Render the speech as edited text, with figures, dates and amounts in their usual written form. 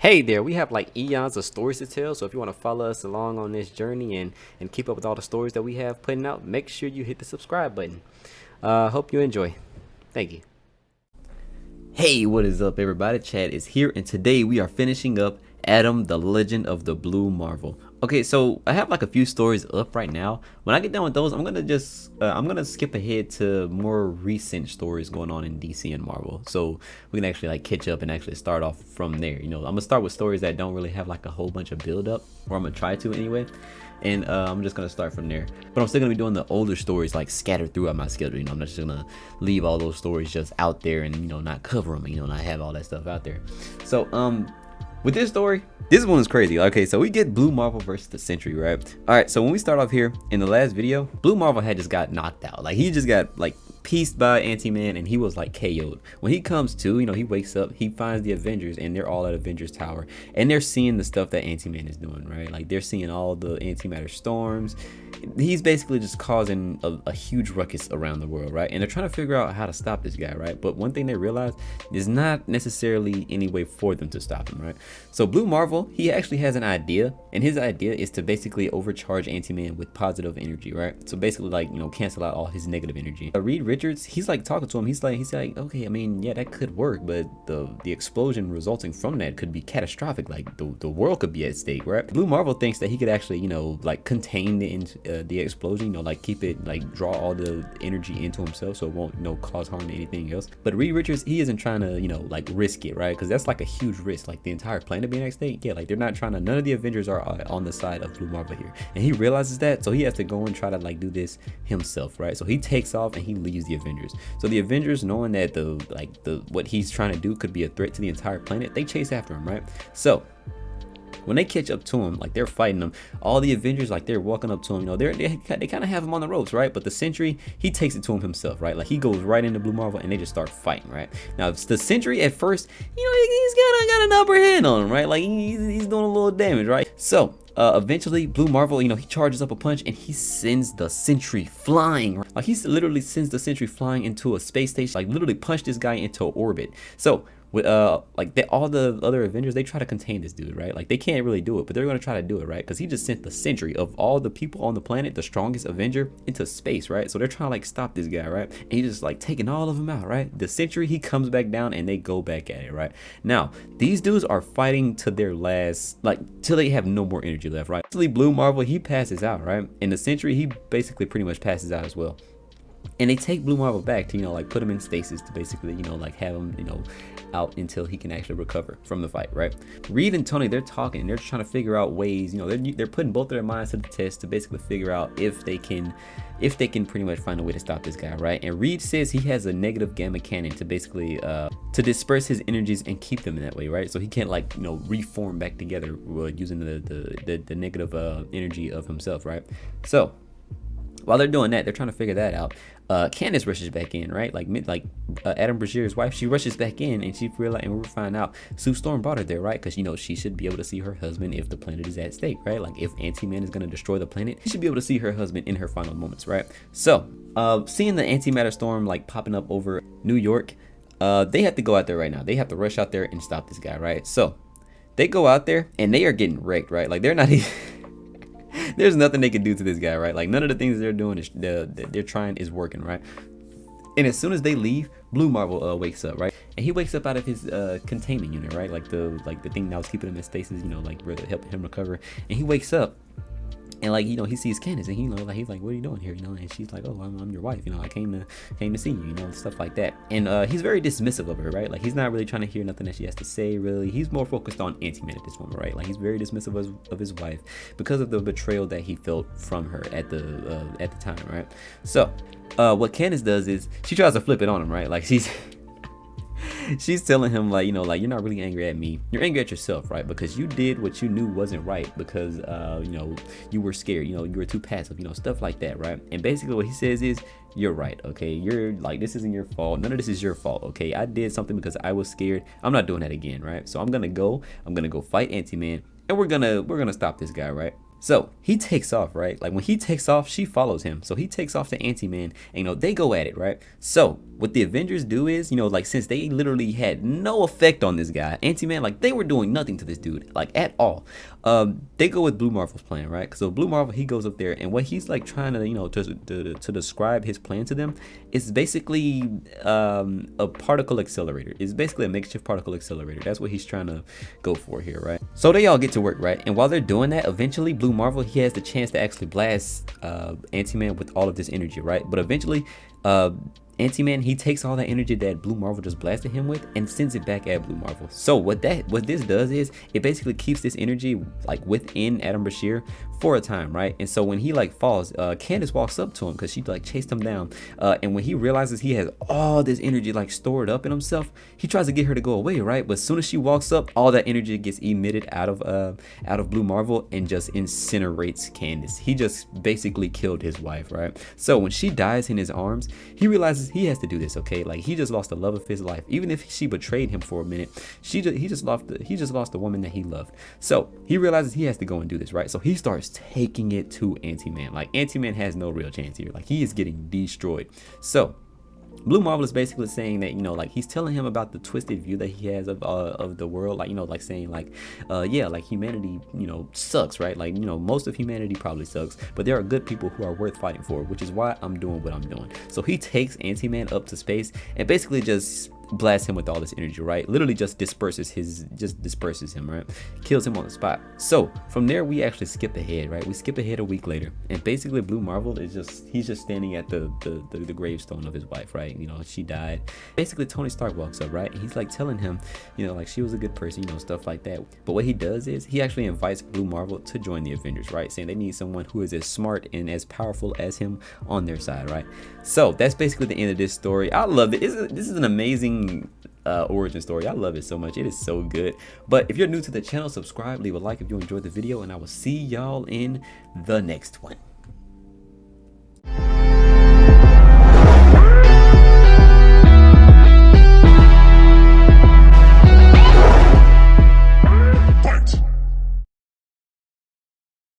Hey there, we have like eons of stories to tell, so if you want to follow us along on this journey and keep up with all the stories that we have putting out, make sure you hit the subscribe button. Hope you enjoy. Thank you. Hey, what is up everybody? Chad is here and today we are finishing up Adam, the Legend of the Blue Marvel. Okay, so I have like a few stories up right now. When I get done with those, I'm gonna skip ahead to more recent stories going on in DC and Marvel, so we can actually like catch up and actually start off from there. You know, I'm gonna start with stories that don't really have like a whole bunch of build up, or I'm gonna try to anyway. And I'm just gonna start from there, but I'm still gonna be doing the older stories like scattered throughout my schedule. You know, I'm not just gonna leave all those stories just out there and, you know, not cover them, you know, not have all that stuff out there. So with this story, this one is crazy. Okay, so we get Blue Marvel versus the Sentry, right? All right, so when we start off here in the last video, Blue Marvel had just got knocked out. Like he just got like pieced by Anti-Man and he was like KO'd. When he comes to, you know, he wakes up, he finds the Avengers and they're all at Avengers Tower and they're seeing the stuff that Anti-Man is doing, right? Like they're seeing all the antimatter storms. He's basically just causing a huge ruckus around the world, right? And they're trying to figure out how to stop this guy, right? But one thing they realize is not necessarily any way for them to stop him, right? So Blue Marvel, he actually has an idea, and his idea is to basically overcharge Anti-Man with positive energy, right? So basically, like, you know, cancel out all his negative energy. Reed Richards, he's like talking to him. He's like, okay, I mean, yeah, that could work, but the explosion resulting from that could be catastrophic. Like the world could be at stake, right? Blue Marvel thinks that he could actually, you know, like contain the explosion, you know, like keep it, like draw all the energy into himself so it won't, you know, cause harm to anything else. But Reed Richards, he isn't trying to, you know, like risk it, right? Because that's like a huge risk, like the entire planet being at stake. Yeah, like they're not trying to, none of the Avengers are on the side of Blue Marvel here, and he realizes that, so he has to go and try to like do this himself, right? So he takes off and he leaves the Avengers. So the Avengers, knowing that what he's trying to do could be a threat to the entire planet, they chase after him, right? So when they catch up to him, like they're fighting him, all the Avengers, like they're walking up to him, you know, they kind of have him on the ropes, right? But the Sentry, he takes it to him himself, right? Like he goes right into Blue Marvel and they just start fighting, right? Now the Sentry at first, you know, he's kind of got an upper hand on him, right? Like he's doing a little damage, right? So eventually Blue Marvel, you know, he charges up a punch and he sends the Sentry flying. Like he literally sends the Sentry flying into a space station, like literally punched this guy into orbit. So with all the other Avengers, they try to contain this dude, right? Like they can't really do it, but they're gonna try to do it, right? Because he just sent the Sentry, of all the people on the planet, the strongest Avenger, into space, right? So they're trying to like stop this guy, right? And he's just like taking all of them out, right? The Sentry, he comes back down and they go back at it, right? Now these dudes are fighting to their last, like till they have no more energy left, right? Actually, Blue Marvel, he passes out, right? And the Sentry, he basically pretty much passes out as well. And they take Blue Marvel back to, you know, like put him in stasis to basically, you know, like have him, you know, out until he can actually recover from the fight, right? Reed and Tony, they're talking and they're trying to figure out ways, you know, they're putting both of their minds to the test to basically figure out if they can pretty much find a way to stop this guy, right? And Reed says he has a negative gamma cannon to basically to disperse his energies and keep them in that way, right? So he can't, like, you know, reform back together using the negative energy of himself, right? So while they're doing that, they're trying to figure that out. Candace rushes back in, right? Like Adam Brashear's wife, she rushes back in and she realizes, and we find out Sue Storm brought her there, right? Because, you know, she should be able to see her husband if the planet is at stake, right? Like if Anti-Man is going to destroy the planet, she should be able to see her husband in her final moments, right? So seeing the antimatter storm like popping up over New York, they have to go out there right now. They have to rush out there and stop this guy, right? So they go out there and they are getting wrecked, right? Like they're not even there's nothing they can do to this guy, right? Like none of the things they're doing is they're trying is working, right? And as soon as they leave, Blue Marvel wakes up, right? And he wakes up out of his containment unit, right? Like the thing that was keeping him in stasis, you know, like really helping him recover. And he wakes up and, like, you know, he sees Candace and he's like, what are you doing here, you know? And she's like, oh, I'm your wife, you know, I came to see you, you know, stuff like that. And he's very dismissive of her, right? Like he's not really trying to hear nothing that she has to say, really. He's more focused on Anti-Man at this moment, right? Like he's very dismissive of his wife because of the betrayal that he felt from her at the time, right? So what Candace does is she tries to flip it on him, right? Like she's telling him, like, you know, like, you're not really angry at me, you're angry at yourself, right? Because you did what you knew wasn't right, because you know, you were scared, you know, you were too passive, you know, stuff like that, right? And basically what he says is, you're right, okay? You're like, this isn't your fault, none of this is your fault, okay? I did something because I was scared, I'm not doing that again, right? So I'm gonna go fight Anti-Man and we're gonna stop this guy, right? So he takes off, right? Like when he takes off, she follows him. So he takes off to Ant-Man, and they go at it, right? So what the Avengers do is, like since they literally had no effect on this guy, Ant-Man, like they were doing nothing to this dude, like at all. They go with Blue Marvel's plan, right? So Blue Marvel, he goes up there, and what he's like trying to, to describe his plan to them is basically a particle accelerator. It's basically a makeshift particle accelerator. That's what he's trying to go for here, right? So they all get to work, right? And while they're doing that, eventually Blue Marvel, he has the chance to actually blast Ant-Man with all of this energy, right? But eventually Ant-Man, he takes all that energy that Blue Marvel just blasted him with and sends it back at Blue Marvel. So what this does is it basically keeps this energy like within Adam Bashir for a time, right? And so when he like falls, Candace walks up to him because she like chased him down, and when he realizes he has all this energy like stored up in himself, he tries to get her to go away, right? But as soon as she walks up, all that energy gets emitted out of Blue Marvel and just incinerates Candace. He just basically killed his wife, right? So when she dies in his arms, he realizes he has to do this, okay? Like he just lost the love of his life. Even if she betrayed him for a minute, he just lost the woman that he loved. So he realizes he has to go and do this, right? So he starts taking it to Ant-Man. Like Ant-Man has no real chance here. Like he is getting destroyed. So Blue Marvel is basically saying that, like he's telling him about the twisted view that he has of the world, like, like saying like, yeah, like humanity, sucks, right? Like, most of humanity probably sucks, but there are good people who are worth fighting for, which is why I'm doing what I'm doing. So he takes Ant-Man up to space and basically just blasts him with all this energy, right? Literally just disperses him, right? Kills him on the spot. So from there we actually skip ahead, right? We skip ahead a week later, and basically Blue Marvel is he's just standing at the gravestone of his wife, right? She died. Basically Tony Stark walks up, right? And he's like telling him, like she was a good person, stuff like that. But what he does is he actually invites Blue Marvel to join the Avengers, right? Saying they need someone who is as smart and as powerful as him on their side, right? So that's basically the end of this story. I love it. This is an amazing origin story. I love it so much. It is so good. But if you're new to the channel, subscribe, leave a like if you enjoyed the video, and I will see y'all in the next one.